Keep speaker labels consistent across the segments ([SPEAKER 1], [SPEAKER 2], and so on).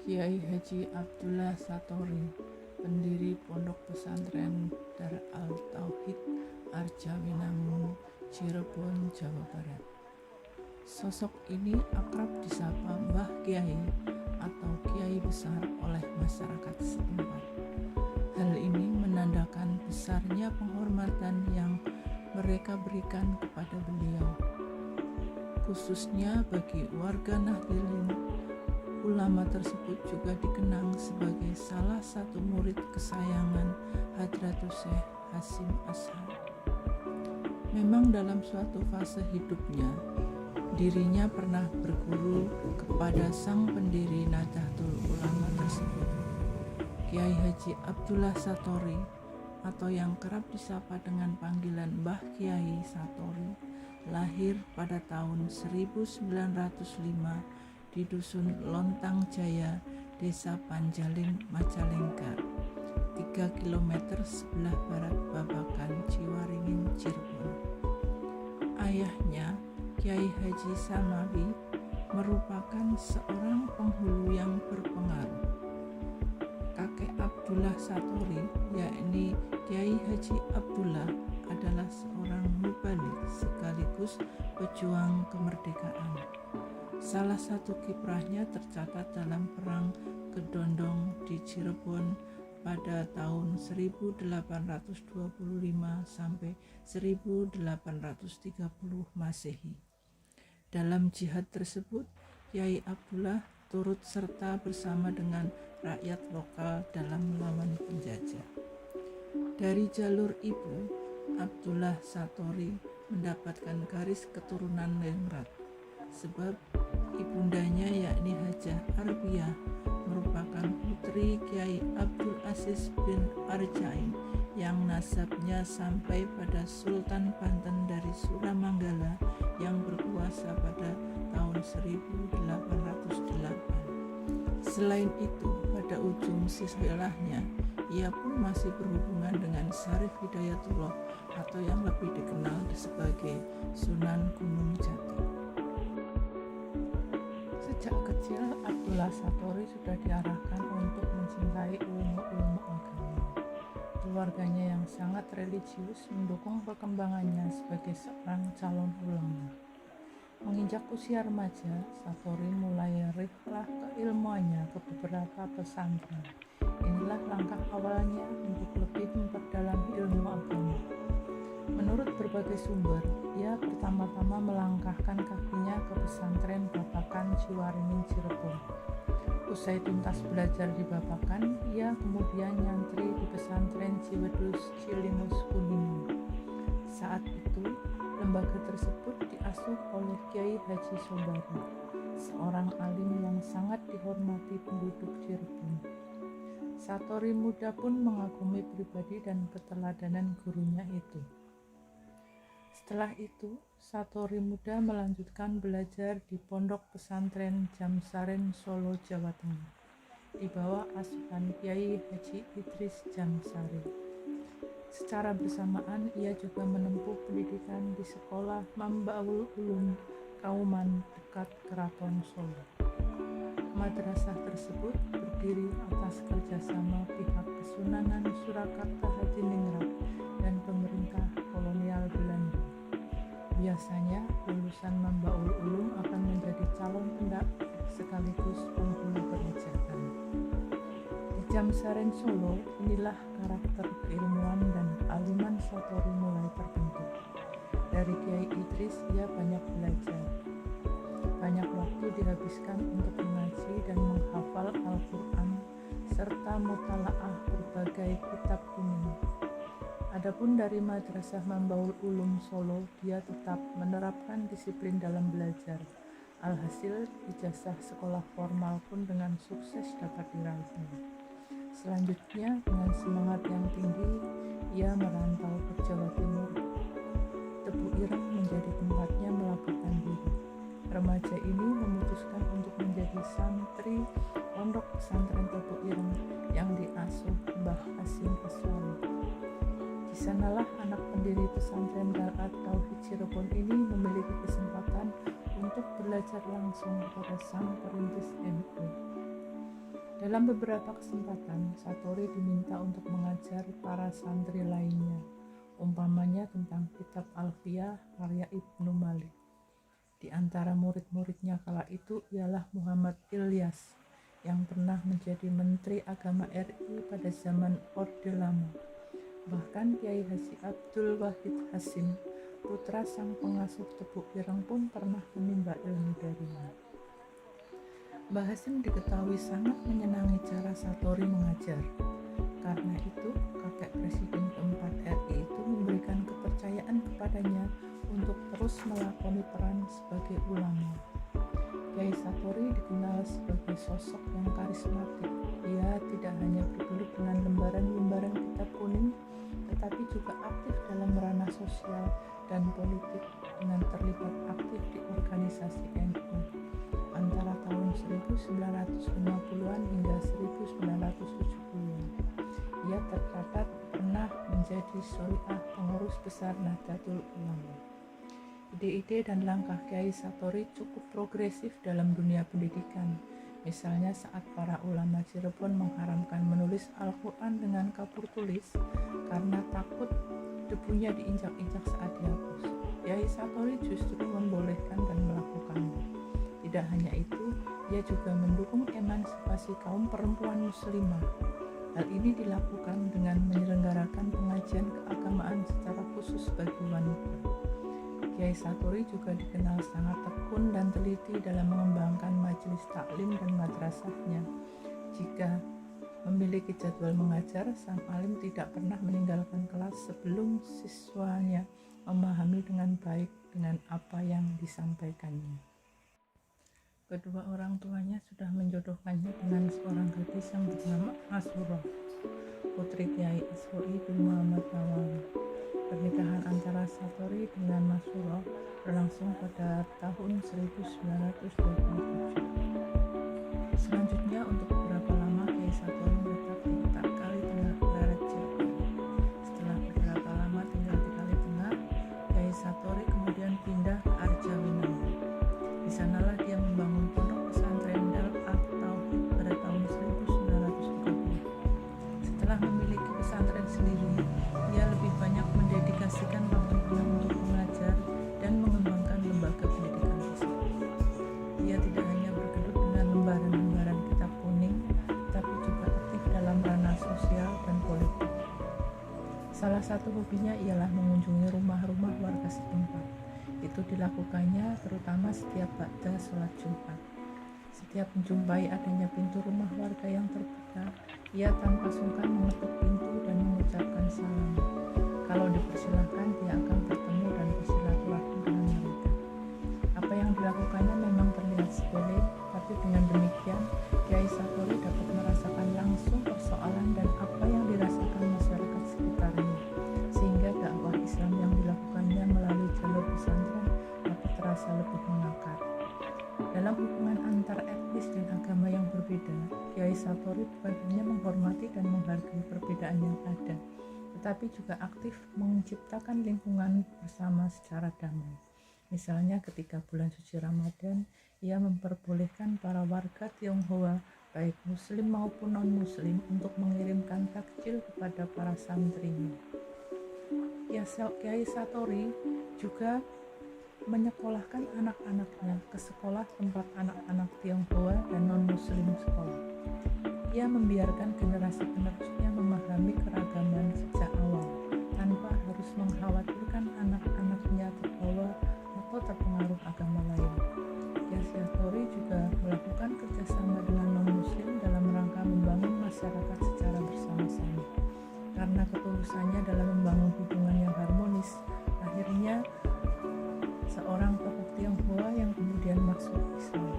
[SPEAKER 1] Kiai Haji Abdullah Satori, pendiri Pondok Pesantren Dar Al-Tauhid Arjawinangun, Cirebon, Jawa Barat. Sosok ini akrab disapa Mbah Kiai atau Kiai Besar oleh masyarakat setempat. Hal ini menandakan besarnya penghormatan yang mereka berikan kepada beliau, khususnya bagi warga Nahdliyin. Ulama tersebut juga dikenang sebagai salah satu murid kesayangan Hadratus Syekh Hasyim Asy'ari. Memang dalam suatu fase hidupnya, dirinya pernah berguru kepada sang pendiri Nahdlatul Ulama tersebut, Kiai Haji Abdullah Satori, atau yang kerap disapa dengan panggilan Mbah Kiai Satori, lahir pada tahun 1905 di Dusun Lontang Jaya, Desa Panjaling, Majalengka, 3 km sebelah barat Babakan, Ciwaringin, Cirebon. Ayahnya, Kiai Haji Samawi, merupakan seorang penghulu yang berpengaruh. Kakek Abdullah Satori, yakni Kiai Haji Abdullah, adalah seorang mubalik sekaligus pejuang kemerdekaan. Salah satu kiprahnya tercatat dalam Perang Kedondong di Cirebon pada tahun 1825 sampai 1830 Masehi. Dalam jihad tersebut, Kiai Abdullah turut serta bersama dengan rakyat lokal dalam melawan penjajah. Dari jalur ibu, Abdullah Satori mendapatkan garis keturunan Lengrat, sebab ibundanya yakni Hajah Arbiyah merupakan putri Kiai Abdul Aziz bin Arjain yang nasabnya sampai pada Sultan Banten dari Suramanggala yang berkuasa pada tahun 1808. Selain itu, pada ujung silsilahnya, ia pun masih berhubungan dengan Syarif Hidayatullah atau yang lebih dikenal sebagai Sunan Gunung Jati. Sejak kecil, Abdullah Satori sudah diarahkan untuk mencintai ilmu-ilmu agama. Keluarganya yang sangat religius mendukung perkembangannya sebagai seorang calon ulama. Menginjak usia remaja, Satori mulai rihlah keilmuannya ke beberapa pesantren. Inilah langkah awalnya untuk lebih memperdalam ilmu agama. Menurut berbagai sumber, ia pertama-tama melangkahkan kakinya ke pesantren Babakan Ciwaringin, Cirebon. Usai tuntas belajar di Babakan, ia kemudian nyantri di pesantren Ciwedus Cilimus Kuningan. Saat itu, lembaga tersebut diasuh oleh Kiai Haji Sobari, seorang alim yang sangat dihormati penduduk Cirebon. Satori muda pun mengagumi pribadi dan keteladanan gurunya itu. Setelah itu, Satori muda melanjutkan belajar di Pondok Pesantren Jamsaren, Solo, Jawa Tengah, di bawah asuhan Kiai Haji Idris Jamsari. Secara bersamaan, ia juga menempuh pendidikan di Sekolah Mambaul Ulum Kauman dekat Keraton Solo. Madrasah tersebut berdiri atas kerjasama pihak Kesunanan Surakarta Hadiningrat dan pemerintah kolonial Belanda. Biasanya, lulusan Mambaul Ulum akan menjadi calon pendaki sekaligus penghulu kerajaan. Di Jamsaren Solo, inilah karakter keilmuan dan kealiman Satori mulai terbentuk. Dari Kiai Idris, ia banyak belajar. Banyak waktu dihabiskan untuk mengaji dan menghafal Al-Quran serta mutalaah berbagai kitab kuno. Adapun dari Madrasah Mambaul Ulum Solo, dia tetap menerapkan disiplin dalam belajar. Alhasil, ijazah sekolah formal pun dengan sukses dapat diraihnya. Selanjutnya, dengan semangat yang tinggi, ia merantau ke Jawa Timur. Tebu Ireng menjadi tempatnya melakukan diri. Remaja ini memutuskan untuk menjadi santri Pondok Pesantren Tebu Ireng yang diasuh Mbah Hasyim Asy'ari. Di sanalah anak pendiri pesantren Dar Al-Tauhid Cirebon ini memiliki kesempatan untuk belajar langsung kepada sang perintis NU. Dalam beberapa kesempatan, Satori diminta untuk mengajar para santri lainnya, umpamanya tentang kitab Alfiyah karya Ibnu Malik. Di antara murid-muridnya kala itu ialah Muhammad Ilyas, yang pernah menjadi Menteri Agama RI pada zaman Orde Lama. Bahkan Kiai Haji Abdul Wahid Hasim, putra sang pengasuh Tebuk Ireng pun pernah menimba ilmu darinya. Mbah Hasim diketahui sangat menyenangi cara Satori mengajar. Karena itu, kakek Presiden keempat RI itu memberikan kepercayaan kepadanya untuk terus melakoni peran sebagai ulama. Kiai Satori dikenal sebagai sosok yang karismatik. Ia tidak hanya bergelut dengan lembaran-lembaran kitab kuning, tetapi juga aktif dalam ranah sosial dan politik dengan terlibat aktif di organisasi NU antara tahun 1950-an hingga 1970-an. Ia tercatat pernah menjadi Sholiah pengurus besar Nahdlatul Ulama. Ide-ide dan langkah Kiai Satori cukup progresif dalam dunia pendidikan. Misalnya saat para ulama Cirebon mengharamkan menulis Al-Quran dengan kapur tulis karena takut debunya diinjak-injak saat dihapus. Kiai Satori justru membolehkan dan melakukannya. Tidak hanya itu, ia juga mendukung emansipasi kaum perempuan muslimah. Hal ini dilakukan dengan menyelenggarakan pengajian keagamaan secara khusus bagi wanita. Kiai Satori juga dikenal sangat tekun dan teliti dalam mengembangkan majelis taklim dan madrasahnya. Jika memiliki jadwal mengajar, sang alim tidak pernah meninggalkan kelas sebelum siswanya memahami dengan baik dengan apa yang disampaikannya. Kedua orang tuanya sudah menjodohkannya dengan seorang gadis yang bernama Asurah, putri Kiai Aswai bin Muhammad Nawawi. Pernikahan antara Satori dengan Masurah berlangsung pada tahun 1927. Selanjutnya, untuk beberapa lama Kiai Satori menetap di Kali Tengah, Barat Cirebon. Setelah beberapa lama tinggal di Kali Tengah, Kiai Satori kemudian pindah ke Arjawinangun. Di sanalah dia membangun pondok pesantren Darul Tauhid pada tahun 1930. Setelah memiliki pesantren sendiri, ia lebih banyak mendedikasikan waktunya untuk mengajar dan mengembangkan lembaga pendidikan tersebut. Ia tidak hanya bergelut dengan lembaran-lembaran kitab kuning, tapi juga aktif dalam ranah sosial dan politik. Salah satu hobinya ialah mengunjungi rumah-rumah warga setempat. Itu dilakukannya terutama setiap ba'da sholat Jumat. Setiap menjumpai adanya pintu rumah warga yang terbuka, ia tanpa sungkan mengetuk pintu dan mengucapkan salam. Kalau dipersilahkan, dia akan bertemu dan bersilaturahmi dengan mereka. Apa yang dilakukannya memang terlihat sepele, tapi dengan demikian, Kiai Satori dapat merasakan langsung persoalan dan apa yang dirasakan masyarakat sekitarnya, sehingga dakwah Islam yang dilakukannya melalui jalur pesantren dapat terasa lebih mengakar. Dalam hubungan antar etnis dan agama yang berbeda, Kiai Satori bukan hanya menghormati dan menghargai perbedaan yang ada, tetapi juga aktif menciptakan lingkungan bersama secara damai. Misalnya ketika bulan suci Ramadan, ia memperbolehkan para warga Tionghoa, baik muslim maupun non-muslim, untuk mengirimkan takjil kepada para santrinya. Kiai Satori juga menyekolahkan anak-anaknya ke sekolah tempat anak-anak Tionghoa dan non-muslim sekolah. Ia membiarkan generasi penerusnya memahami keragaman sejak awal, tanpa harus mengkhawatirkan anak-anaknya terbawa atau terpengaruh agama lain. Kiai Satori juga melakukan kerjasama dengan non-muslim dalam rangka membangun masyarakat secara bersama-sama. Karena ketulusannya dalam membangun hubungan yang harmonis, akhirnya seorang tokoh Tionghoa yang kemudian masuk Islam.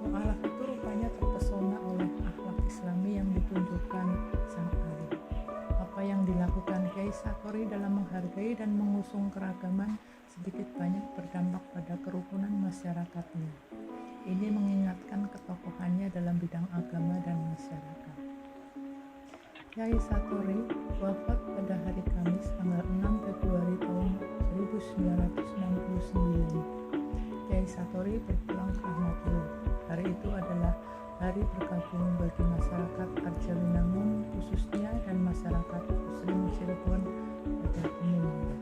[SPEAKER 1] Mu'alaf itu rupanya terpesona oleh akhlak Islami yang ditunjukkan sang alim. Apa yang dilakukan Kiai Satori dalam menghargai dan mengusung keragaman sedikit banyak berdampak pada kerukunan masyarakatnya. Ini mengingatkan ketokohannya dalam bidang agama dan masyarakat. Kiai Satori wafat pada hari Kamis tanggal 6 Februari tahun 1969. Kiai Satori berpulang ke Rahmatullah. Hari itu adalah hari berkabung bagi masyarakat Arjawinangun khususnya dan masyarakat Muslim Cirebon pada umumnya.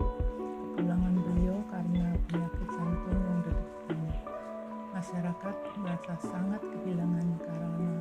[SPEAKER 1] Kepulangan beliau karena penyakit jantung yang detik. Masyarakat merasa sangat kehilangan karena